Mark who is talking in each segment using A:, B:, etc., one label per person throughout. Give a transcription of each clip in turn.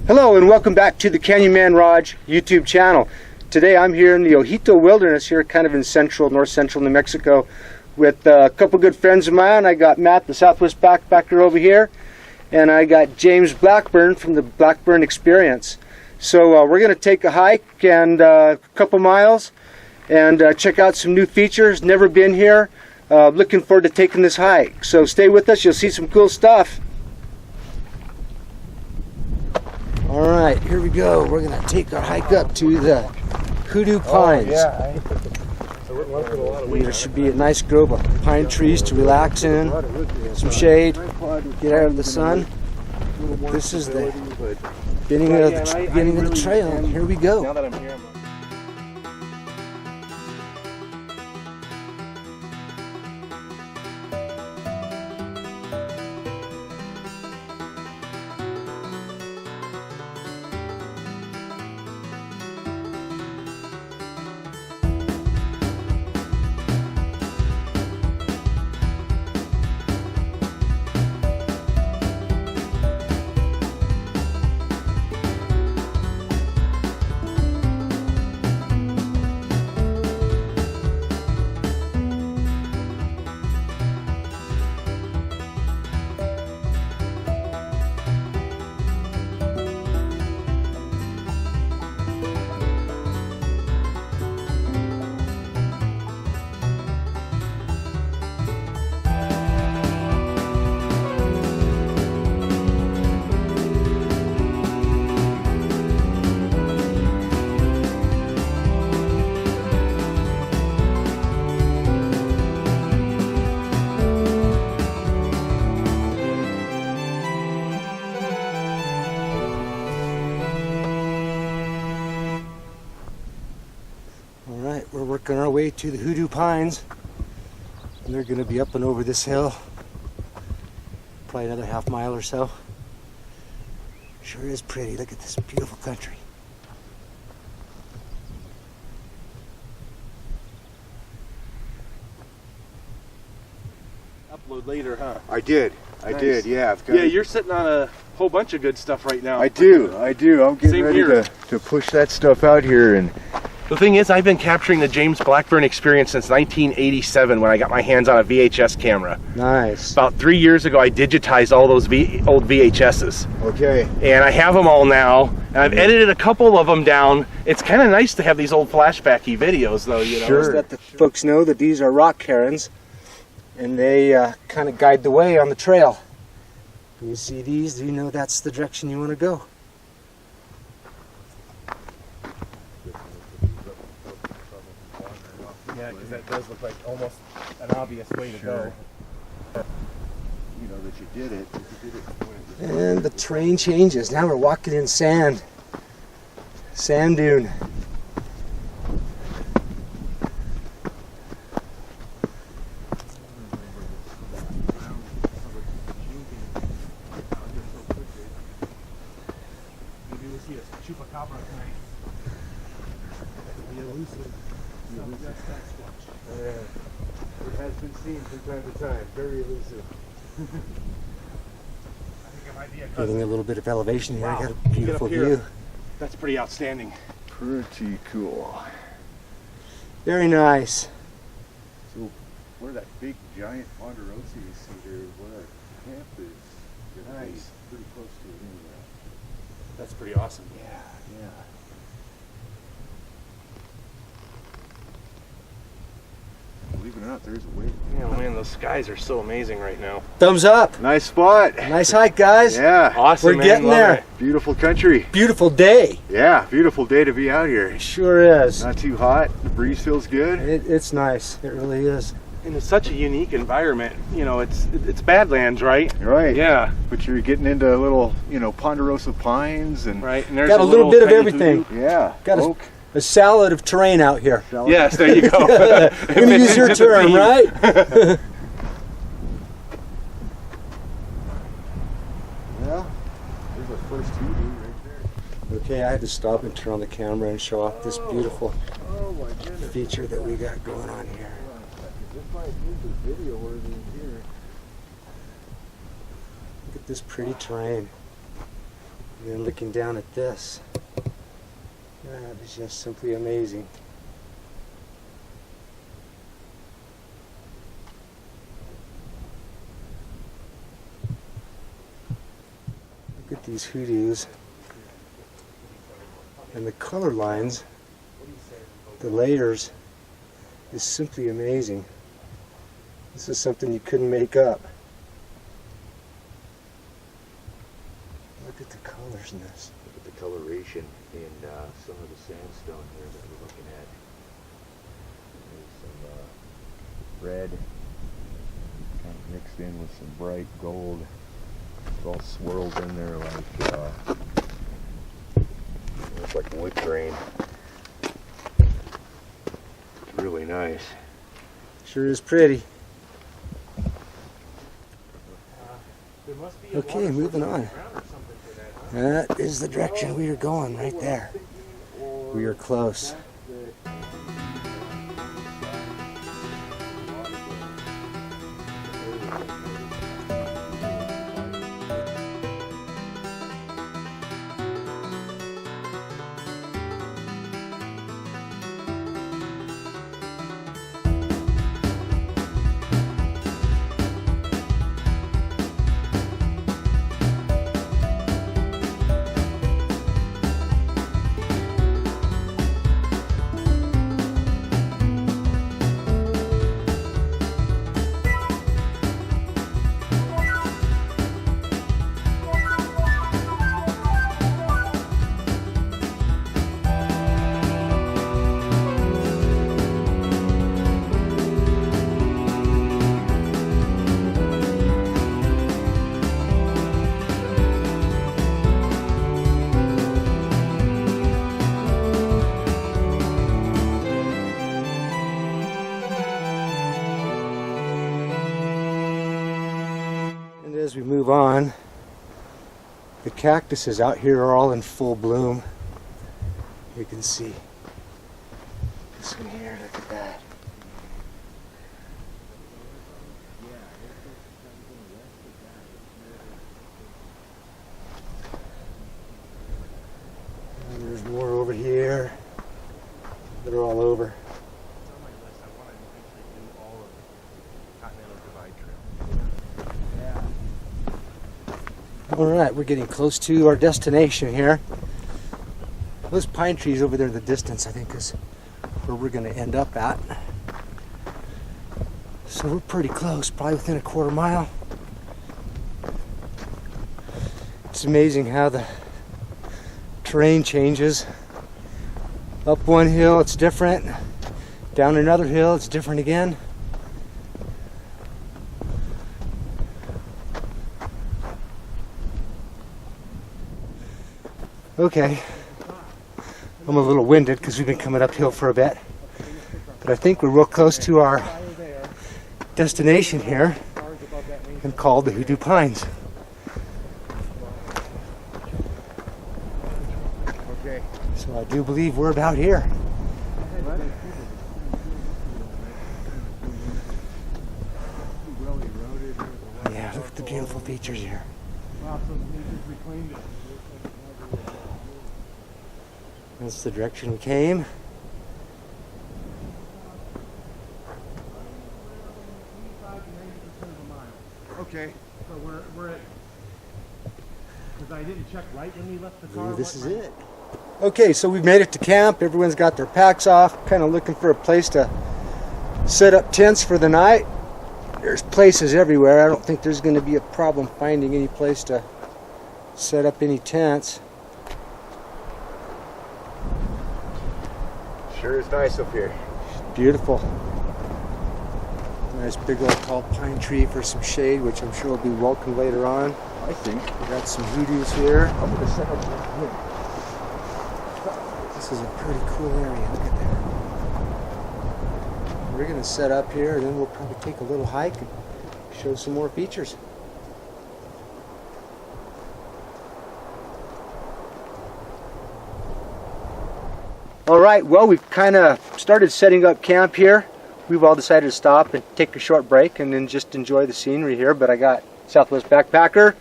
A: Hello and welcome back to the Knynman Rog YouTube channel. Today I'm here in the Ojito Wilderness here kind of in north central New Mexico with a couple good friends of mine. I got Matt, the Southwest backpacker over here, and I got James Blackburn from the Blackburn Experience. So we're going to take a hike and a couple miles and check out some new features. Never been here. Looking forward to taking this hike. So stay with us, you'll see some cool stuff. Alright, here we go. We're going to take our hike up to the Hoodoo Pines. There should be a nice grove of pine trees to relax in, some shade, get out of the sun. This is the beginning of the trail, and here we go.
B: Now that I'm here,
A: Alright, we're working our way to the Hoodoo Pines, and they're going to be up and over this hill. Probably another half mile or so. Sure is pretty. Look at this beautiful country.
B: upload later, huh?
C: I did, yeah. I've got
B: You're sitting on a whole bunch of good stuff right now.
C: I do. I'm getting
B: Same
C: ready
B: here.
C: to push that stuff out here. And
B: The thing is, I've been capturing the James Blackburn Experience since 1987 when I got my hands on a VHS camera.
A: Nice.
B: About 3 years ago, I digitized all those old VHSs.
C: okay,
B: And I have them all now, and I've edited a couple of them down. It's kind of nice to have these old flashbacky videos, though, you know.
A: Just let the folks know that these are rock herons, and they kind of guide the way on the trail. When you see these, you know that's the direction you want to go.
B: Yeah, because that does look like almost an obvious way to go.
C: you know that you did it.
A: And the terrain changes. Now we're walking in sand. Sand dune.
B: Maybe we'll see a chupacabra tonight.
C: It has been seen from time to time. Very elusive.
B: I think it might be a
A: Getting a little bit of elevation here.
B: Wow.
A: I got a
B: Get
A: beautiful
B: up here.
A: view.
B: That's pretty outstanding.
C: Pretty cool.
A: Very nice.
C: So, what are that big giant ponderosa you see there? What our camp is gonna be
B: Nice.
C: pretty close to it anyway.
B: That's pretty awesome.
C: Yeah. Believe it or not, there's a way.
B: Yeah, man, those skies are so amazing right now.
A: Thumbs up.
C: Nice spot.
A: Nice hike, guys.
C: Yeah.
B: Awesome,
A: We're
B: man.
A: getting
B: Love
A: there.
B: it.
C: Beautiful country.
A: Beautiful day.
C: Yeah, beautiful day to be out here.
A: Sure is.
C: Not too hot. The breeze feels good.
A: It's nice. It really is.
B: And it's such a unique environment. You know, it's Badlands, right?
C: Right.
B: Yeah.
C: But you're getting into little, ponderosa pines and
B: Right. And there's
A: Got a little bit of
B: tiny
A: everything.
B: hoodoo.
C: yeah,
A: Got
C: oak.
A: a salad of terrain out here.
B: Yes, there you go.
A: I'm going to use your term, right?
C: Yeah. There's the first hoodoo right there.
A: Okay, I had to stop and turn on the camera and show off this beautiful
C: Oh my goodness.
A: feature that we got going on here.
C: This might be video worthy here.
A: Look at this pretty terrain. And then looking down at this, that is just simply amazing. Look at these hoodoos and the color lines, the layers is simply amazing. This is something you couldn't make up. Look at the colors in this.
C: Look at the coloration in some of the sandstone here that we're looking at. There's some red kind of mixed in with some bright gold. It's all swirled in there like looks like wood grain. It's really nice.
A: Sure is pretty. Okay, moving on. That is the direction we are going right there. We are close. As we move on, the cactuses out here are all in full bloom. You can see this one here, look at that. And there's more over here. They're all over. Alright, we're getting close to our destination here. Those pine trees over there in the distance, I think, is where we're going to end up at. So we're pretty close, probably within a quarter mile. It's amazing how the terrain changes. Up one hill, it's different. Down another hill, it's different again. Okay, I'm a little winded because we've been coming uphill for a bit, but I think we're real close to our destination here, and called the Hoodoo Pines. So I do believe we're about here. Yeah, look at the beautiful features here. That's the direction we came.
D: Okay, so we're at, because I didn't check right when we left the car.
A: This is it. Okay, so we've made it to camp. Everyone's got their packs off, kind of looking for a place to set up tents for the night. There's places everywhere. I don't think there's going to be a problem finding any place to set up any tents.
C: Sure is nice up here.
A: Beautiful. Nice big old tall pine tree for some shade, which I'm sure will be welcome later on.
C: I think.
A: We got some hoodoos here.
C: I'm going to set up right here.
A: This is a pretty cool area. Look at that. We're going to set up here, and then we'll probably take a little hike and show some more features. All right, well, we've kind of started setting up camp here. We've all decided to stop and take a short break and then just enjoy the scenery here. But I got Southwest Backpacker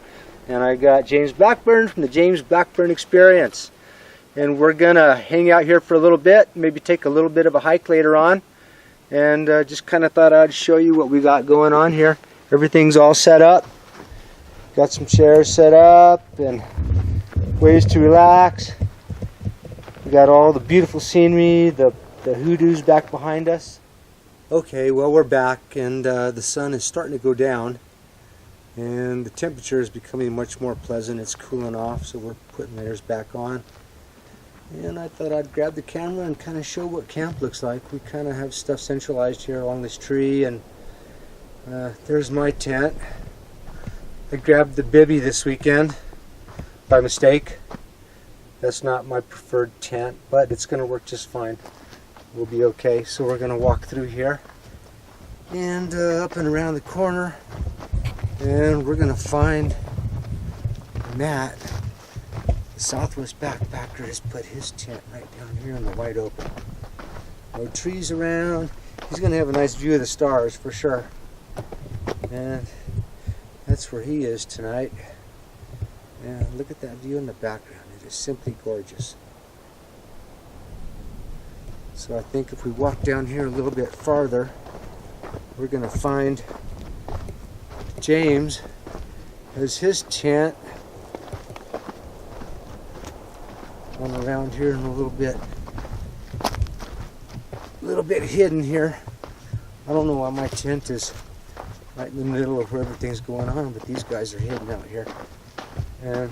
A: and I got James Blackburn from the James Blackburn Experience. And we're gonna hang out here for a little bit, maybe take a little bit of a hike later on, and just kind of thought I'd show you what we got going on here. Everything's all set up. Got some chairs set up and ways to relax. We got all the beautiful scenery, the hoodoos back behind us. Okay, well, we're back, and the sun is starting to go down, and the temperature is becoming much more pleasant. It's cooling off, so we're putting layers back on. And I thought I'd grab the camera and kind of show what camp looks like. We kind of have stuff centralized here along this tree, and there's my tent. I grabbed the bivvy this weekend by mistake. That's not my preferred tent, but it's going to work just fine. We'll be okay. So we're going to walk through here and up and around the corner, and we're going to find Matt. The Southwest backpacker has put his tent right down here in the wide open. No trees around. He's going to have a nice view of the stars for sure. And that's where he is tonight. And look at that view in the background. It is simply gorgeous. So I think if we walk down here a little bit farther, we're going to find James has his tent on around here and a little bit hidden here. I don't know why my tent is right in the middle of where everything's going on, but these guys are hidden out here. And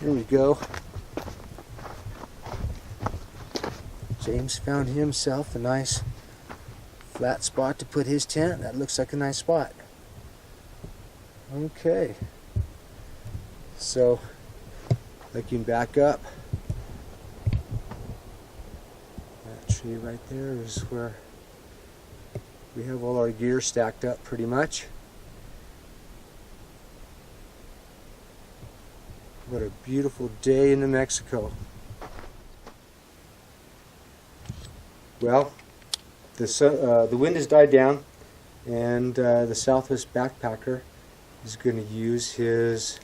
A: here we go. James found himself a nice flat spot to put his tent. That looks like a nice spot. Okay. So, looking back up, that tree right there is where we have all our gear stacked up pretty much. What a beautiful day in New Mexico. Well, the wind has died down, and the Southwest backpacker is going to use his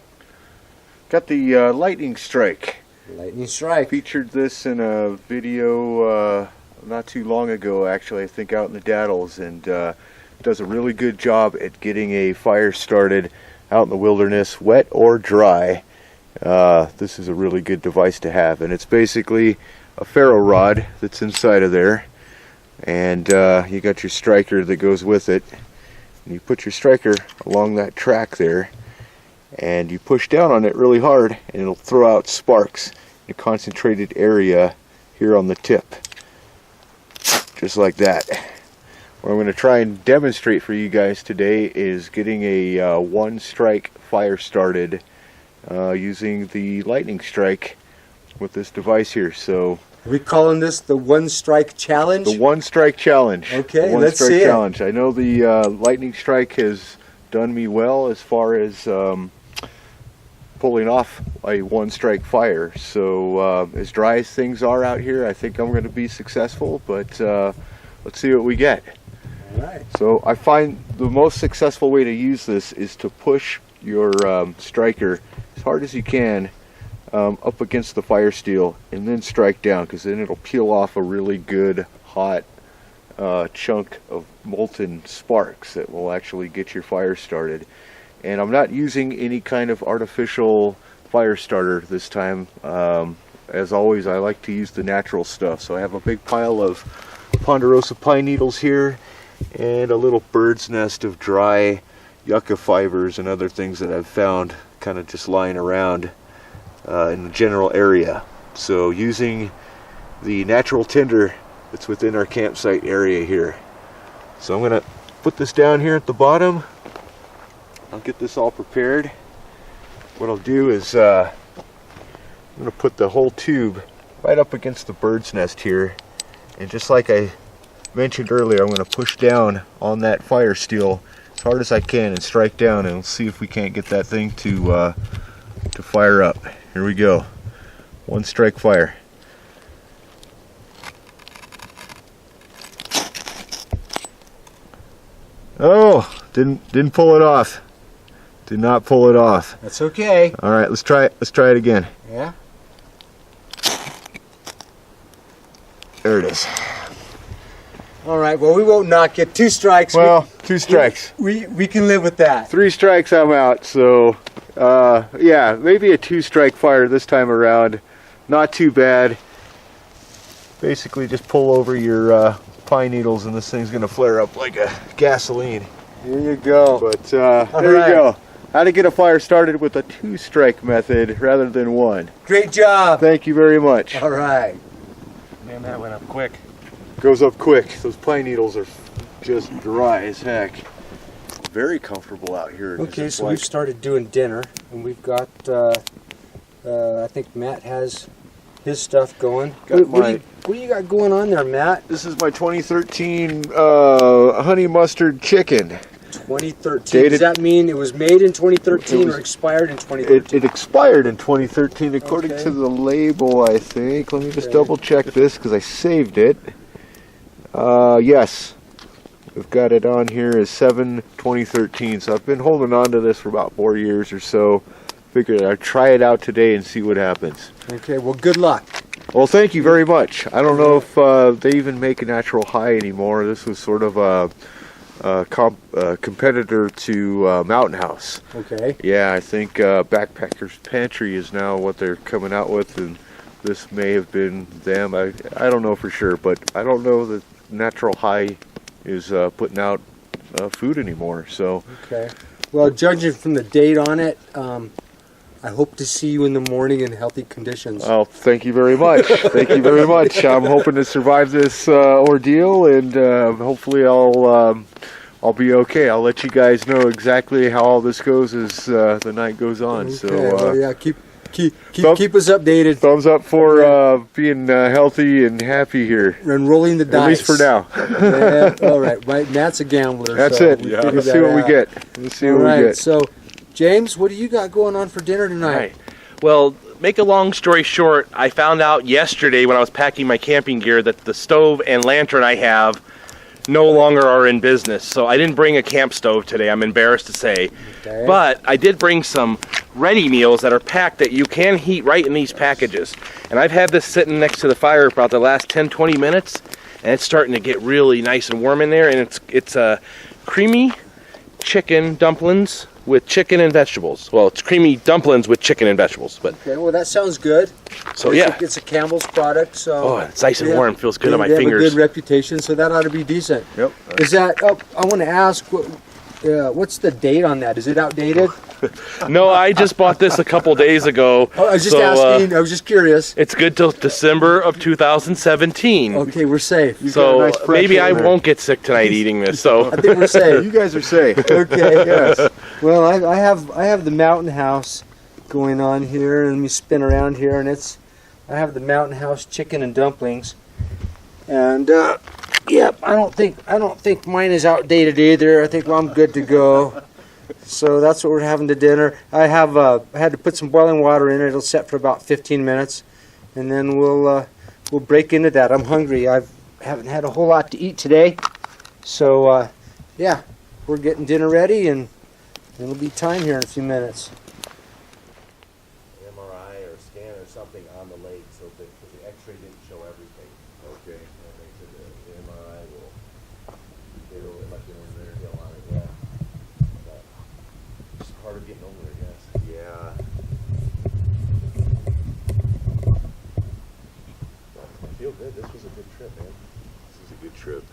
C: Got the lightning strike.
A: lightning strike.
C: Featured this in a video not too long ago, actually, I think out in the Daddles, and does a really good job at getting a fire started out in the wilderness, wet or dry. This is a really good device to have, and it's basically a ferro rod that's inside of there, and you got your striker that goes with it, and you put your striker along that track there, and you push down on it really hard, and it'll throw out sparks in a concentrated area here on the tip, just like that. What I'm going to try and demonstrate for you guys today is getting a one strike fire started using the lightning strike with this device here. So
A: Are we calling this the one strike challenge?
C: the one strike challenge.
A: Okay,
C: the one
A: let's
C: strike
A: see it.
C: challenge. I know the lightning strike has done me well as far as pulling off a one strike fire. So as dry as things are out here, I think I'm going to be successful, but let's see what we get.
A: All right.
C: So I find the most successful way to use this is to push your striker as hard as you can up against the fire steel, and then strike down, because then it'll peel off a really good hot chunk of molten sparks that will actually get your fire started. And I'm not using any kind of artificial fire starter this time. As always, I like to use the natural stuff. So I have a big pile of ponderosa pine needles here, and a little bird's nest of dry yucca fibers and other things that I've found kind of just lying around in the general area. So using the natural tinder that's within our campsite area here. So I'm going to put this down here at the bottom. I'll get this all prepared. What I'll do is I'm going to put the whole tube right up against the bird's nest here, and just like I mentioned earlier, I'm going to push down on that fire steel as hard as I can and strike down, and we'll see if we can't get that thing to fire up. Here we go. One strike fire. Oh, didn't pull it off. Did not pull it off.
A: That's okay.
C: All right, let's try it. Let's try it again.
A: Yeah.
C: There it is.
A: All right. Well, we won't not get 2 strikes.
C: Well, 2 strikes.
A: We can live with that.
C: 3 strikes, I'm out. So, yeah, maybe a 2-strike fire this time around. Not too bad. Basically, just pull over your pine needles, and this thing's gonna flare up like a gasoline.
A: Here you go.
C: But there
A: right.
C: you go. How to get a fire started with a 2-strike method rather than 1.
A: Great job.
C: Thank you very much.
A: All right.
B: Man, that went up quick.
C: Goes up quick. Those pine needles are just dry as heck. Very comfortable out here.
A: Okay, so we've started doing dinner, and we've got. I think Matt has his stuff going. What do you got going on there, Matt?
C: This is my 2013 honey mustard chicken.
A: 2013.
C: Dated,
A: does that mean it was made in 2013 or expired in 2013?
C: It expired in 2013 according to the label, I think. Let me just double check this because I saved it. Yes, we've got it on here as 7/2013. So I've been holding on to this for about 4 years or so. Figured I'd try it out today and see what happens.
A: Okay, well, good luck.
C: Well, thank you very much. I don't know if they even make a natural high anymore. This was sort of a competitor to Mountain House.
A: Okay.
C: Yeah, I think Backpacker's Pantry is now what they're coming out with, and this may have been them. I don't know for sure, but I don't know that Natural High is putting out food anymore. So.
A: Okay. Well, judging from the date on it, I hope to see you in the morning in healthy conditions.
C: Oh, thank you very much. Thank you very much. I'm hoping to survive this ordeal, and hopefully I'll be okay. I'll let you guys know exactly how all this goes as the night goes on.
A: Okay,
C: So
A: well, yeah, keep us updated.
C: Thumbs up for being healthy and happy here.
A: And rolling the dice.
C: At least for now.
A: Yeah, all right. Matt's a gambler.
C: That's
A: so
C: it. Let's see what we get. Let's see what we get.
A: So, James, what do you got going on for dinner tonight?
B: Right. Well, make a long story short, I found out yesterday when I was packing my camping gear that the stove and lantern I have no longer are in business. So I didn't bring a camp stove today, I'm embarrassed to say.
A: Okay.
B: But I did bring some ready meals that are packed that you can heat right in these packages. And I've had this sitting next to the fire for about the last 10-20 minutes, and it's starting to get really nice and warm in there, and it's creamy chicken dumplings with chicken and vegetables. Well, it's creamy dumplings with chicken and vegetables, but
A: Okay, well, that sounds good.
B: so yeah.
A: It's a Campbell's product, so.
B: Oh, it's nice and warm. Feels good on my
A: They have
B: fingers.
A: a good reputation, so that ought to be decent.
C: Yep.
A: Is that? Oh, I want to ask, what's the date on that? Is it outdated?
B: No, I just bought this a couple days ago.
A: Oh, I was just
B: so,
A: asking. I was just curious.
B: It's good till December of 2017.
A: Okay, we're safe.
B: So
C: got a nice fresh
B: maybe I
C: one there.
B: won't get sick tonight eating this. So
A: I think we're safe.
C: You guys are safe.
A: Okay.
C: Yes.
A: Well, I have the Mountain House going on here, and let me spin around here, and I have the Mountain House chicken and dumplings, and yep, I don't think mine is outdated either. I think I'm good to go. So that's what we're having to dinner. I had to put some boiling water in it. It'll set for about 15 minutes, and then we'll break into that. I'm hungry. I haven't had a whole lot to eat today, so yeah, we're getting dinner ready, and it'll be time here in a few minutes.
E: MRI or scan or something on the leg, so that because the X-ray didn't show everything. Okay. And they said the MRI will like there on it. Yeah. But it's part of getting older, I guess. Yeah. I feel good. This was a good trip, man. This is a good trip.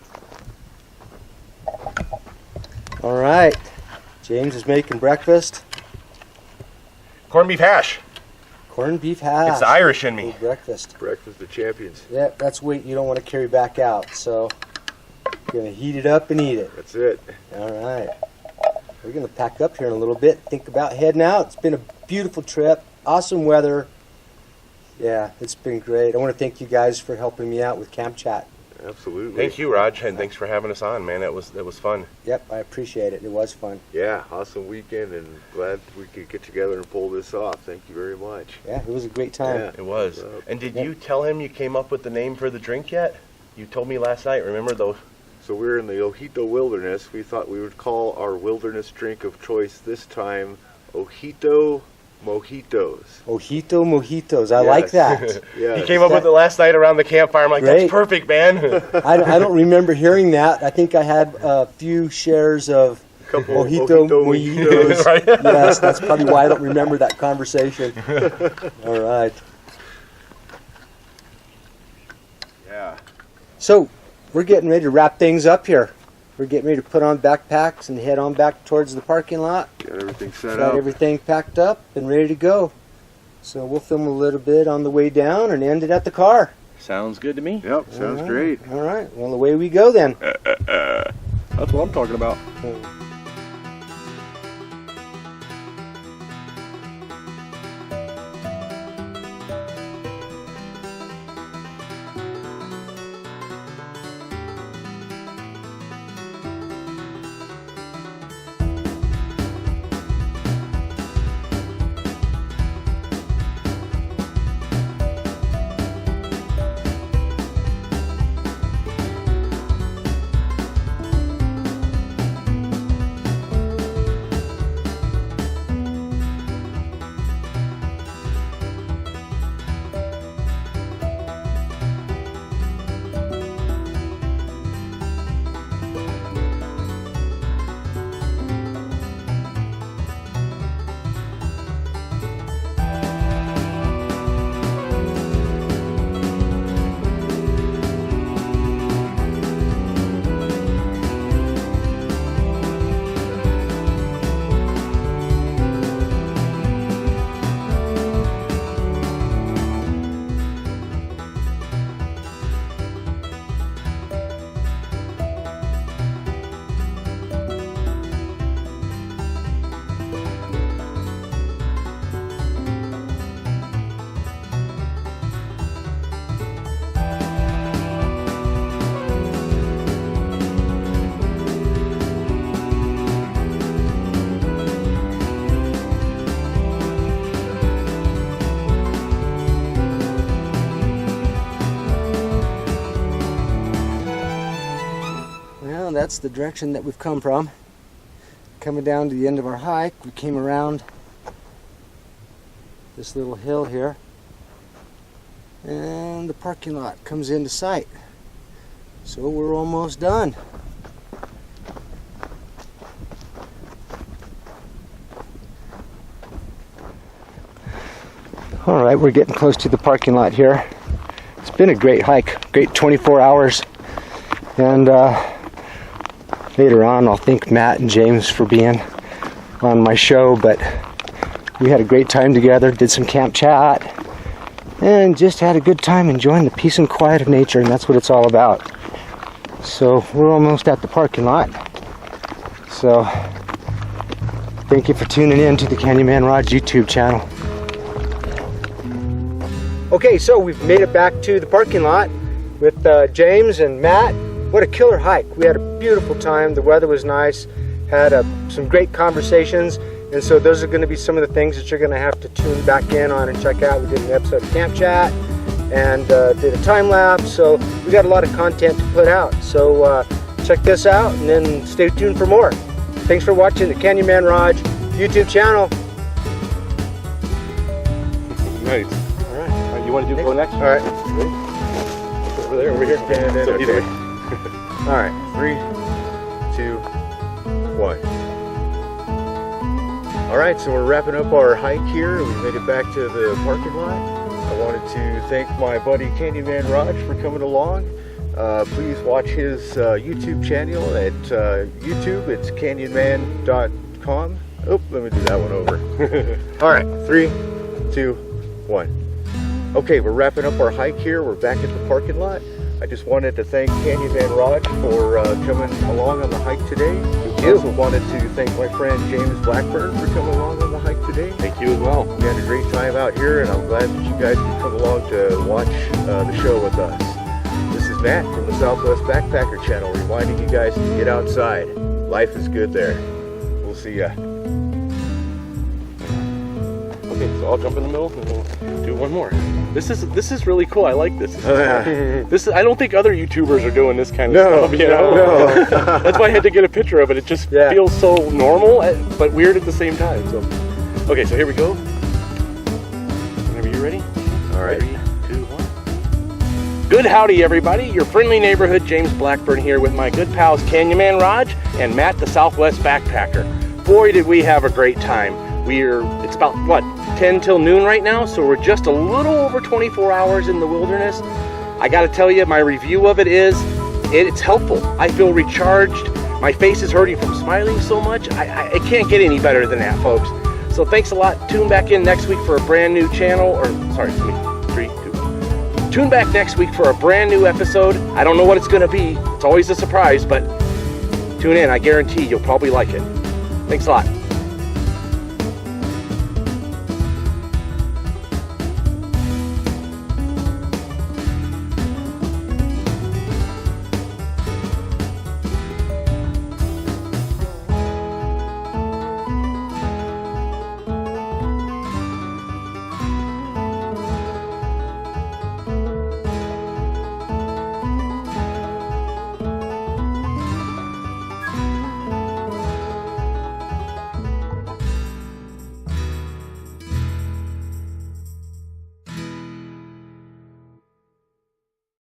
A: All right, James is making breakfast.
B: corned beef hash.
A: Corned beef hash.
B: It's the Irish in me.
A: Breakfast.
C: Breakfast of champions.
A: Yeah, that's weight you don't want to carry back out. So you're gonna heat it up and eat it.
C: That's it.
A: All right. We're gonna pack up here in a little bit. Think about heading out. It's been a beautiful trip. Awesome weather. Yeah, it's been great. I want to thank you guys for helping me out with Camp Chat.
C: Absolutely.
B: Thank you, Raj, and thanks for having us on, man. That was fun.
A: Yep, I appreciate it. It was fun.
C: Yeah, awesome weekend, and glad we could get together and pull this off. Thank you very much.
A: Yeah, it was a great time.
C: Yeah.
B: It was. And did you tell him you came up with the name for the drink yet? You told me last night. Remember though?
C: So we're in the Ojito Wilderness. We thought we would call our wilderness drink of choice this time Ojito Mojitos.
A: Ojito Mojitos. I like that.
C: Yeah.
B: He came up with it last night around the campfire. I'm like,
A: Great.
B: that's perfect, man.
A: I don't remember hearing that. I think I had a few shares of Ojito Mojitos.
B: Right?
A: Yes, that's probably why I don't remember that conversation. All right.
C: Yeah.
A: So we're getting ready to wrap things up here. We're getting ready to put on backpacks and head on back towards the parking lot.
C: Got everything set
A: Got
C: up.
A: everything packed up and ready to go. So we'll film a little bit on the way down and end it at the car.
B: Sounds good to me.
C: Yep, sounds
A: All right.
C: great.
A: All right. Well, away we go then.
B: That's what I'm talking about.
A: Well, that's the direction that we've come from. Coming down to the end of our hike, we came around this little hill here, and the parking lot comes into sight. So we're almost done. All right, we're getting close to the parking lot here. It's been a great hike, great 24 hours. And later on, I'll thank Matt and James for being on my show, but we had a great time together, did some camp chat, and just had a good time enjoying the peace and quiet of nature, and that's what it's all about. So we're almost at the parking lot. So thank you for tuning in to the Knynman Rog YouTube channel. Okay, so we've made it back to the parking lot with James and Matt. What a killer hike. We had a beautiful time. The weather was nice. Had some great conversations. And so those are going to be some of the things that you're going to have to tune back in on and check out. We did an episode of Camp Chat and did a time lapse. So we got a lot of content to put out. So check this out and then stay tuned for more. Thanks for watching the Knynman Rog YouTube channel.
B: Nice.
A: All right.
B: You want to go next?
A: All right.
B: Over there, over here. So either way.
C: All right, 3, 2, 1. All right, so we're wrapping up our hike here. We made it back to the parking lot. I wanted to thank my buddy Knynman Rog for coming along. Please watch his YouTube channel at YouTube. It's canyonman.com. Oh, let me do that one over. All right, 3, 2, 1. Okay, we're wrapping up our hike here. We're back at the parking lot. I just wanted to thank Knynman Rog for coming along on the hike today. I also wanted to thank my friend James Blackburn for coming along on the hike today.
B: Thank you as well.
C: We had a great time out here, and I'm glad that you guys could come along to watch the show with us. This is Matt from the Southwest Backpacker Channel, reminding you guys to get outside. Life is good there. We'll see ya.
B: Okay. So I'll jump in the middle and we'll do one more. This is really cool. I like this. I don't think other YouTubers are doing this kind of stuff. You know? That's why I had to get a picture of it. It just feels so normal, but weird at the same time. So, okay, so here we go. Whenever you're ready.
E: All right.
B: 3, 2, 1. Good howdy, everybody. Your friendly neighborhood James Blackburn here with my good pals Knynman Rog and Matt, the Southwest Backpacker. Boy, did we have a great time. It's about, what, 10 till noon right now, so we're just a little over 24 hours in the wilderness. I gotta tell you, my review of it is, it's helpful. I feel recharged. My face is hurting from smiling so much. I can't get any better than that, folks. So thanks a lot. Tune back in next week for a brand new channel, or, sorry, 3, 2, 1. Tune back next week for a brand new episode. I don't know what it's gonna be. It's always a surprise, but tune in. I guarantee you'll probably like it. Thanks a lot.